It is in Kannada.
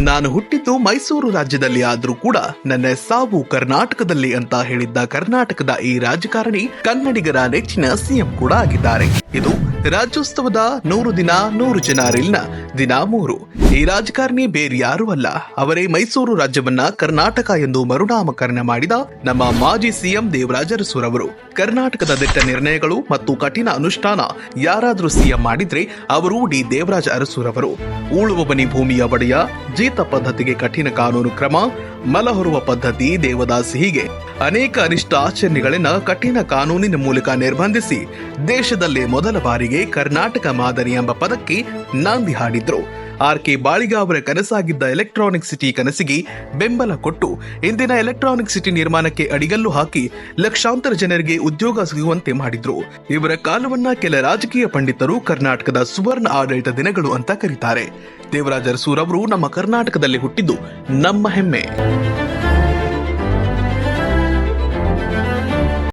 ನಾನು ಹುಟ್ಟಿದ್ದು ಮೈಸೂರು ರಾಜ್ಯದಲ್ಲಿ ಆದ್ರೂ ಕೂಡ ನನ್ನ ಸಾವು ಕರ್ನಾಟಕದಲ್ಲಿ ಅಂತ ಹೇಳಿದ್ದ ಕರ್ನಾಟಕದ ಈ ರಾಜಕಾರಣಿ ಕನ್ನಡಿಗರ ನೆಚ್ಚಿನ ಸಿಎಂ ಕೂಡ ಆಗಿದ್ದಾರೆ. ಇದು ರಾಜ್ಯೋತ್ಸವದ 100 ದಿನ 100 ಜನ ರೀಲ್ನ ದಿನ 3. ಈ ರಾಜಕಾರಣಿ ಬೇರ್ಯಾರೂ ಅಲ್ಲ, ಅವರೇ ಮೈಸೂರು ರಾಜ್ಯವನ್ನ ಕರ್ನಾಟಕ ಎಂದು ಮರುನಾಮಕರಣ ಮಾಡಿದ ನಮ್ಮ ಮಾಜಿ ಸಿಎಂ ದೇವರಾಜ ಅರಸುರವರು. ಕರ್ನಾಟಕದ ದಿಟ್ಟ ನಿರ್ಣಯಗಳು ಮತ್ತು ಕಠಿಣ ಅನುಷ್ಠಾನ ಯಾರಾದ್ರೂ ಸಿಎಂ ಮಾಡಿದ್ರೆ ಅವರು ಡಿ ದೇವರಾಜ ಅರಸುರವರು. ಉಳುವ ಬನಿ ಭೂಮಿಯ ಒಡೆಯ, ಜೀತ ಪದ್ಧತಿಗೆ ಕಠಿಣ ಕಾನೂನು ಕ್ರಮ, ಮಲ ಹೊರುವ ಪದ್ಧತಿ, ದೇವದಾಸಿ, ಹೀಗೆ ಅನೇಕ ಅನಿಷ್ಟ ಆಚರಣೆಗಳನ್ನ ಕಠಿಣ ಕಾನೂನಿನ ಮೂಲಕ ನಿರ್ಬಂಧಿಸಿ ದೇಶದಲ್ಲೇ ಮೊದಲ ಬಾರಿಗೆ ಕರ್ನಾಟಕ ಮಾದರಿ ಎಂಬ ಪದಕ್ಕೆ ನಾಂದಿ ಹಾಡಿದ್ರು. ಆರ್.ಕೆ. ಬಾಳಿಗ ಅವರ ಕನಸಾಗಿದ್ದ ಎಲೆಕ್ಟ್ರಾನಿಕ್ ಸಿಟಿ ಕನಸಿಗೆ ಬೆಂಬಲ ಕೊಟ್ಟು ಇಂದಿನ ಎಲೆಕ್ಟ್ರಾನಿಕ್ ಸಿಟಿ ನಿರ್ಮಾಣಕ್ಕೆ ಅಡಿಗಲ್ಲು ಹಾಕಿ ಲಕ್ಷಾಂತರ ಜನರಿಗೆ ಉದ್ಯೋಗ ಸಿಗುವಂತೆ ಮಾಡಿದ್ರು. ಇವರ ಕಾಲವನ್ನ ಕೆಲ ರಾಜಕೀಯ ಪಂಡಿತರು ಕರ್ನಾಟಕದ ಸುವರ್ಣ ಆಡಳಿತ ದಿನಗಳು ಅಂತ ಕರೀತಾರೆ. ದೇವರಾಜ ಅರಸುರವರು ನಮ್ಮ ಕರ್ನಾಟಕದಲ್ಲಿ ಹುಟ್ಟಿದ್ದು ನಮ್ಮ ಹೆಮ್ಮೆ.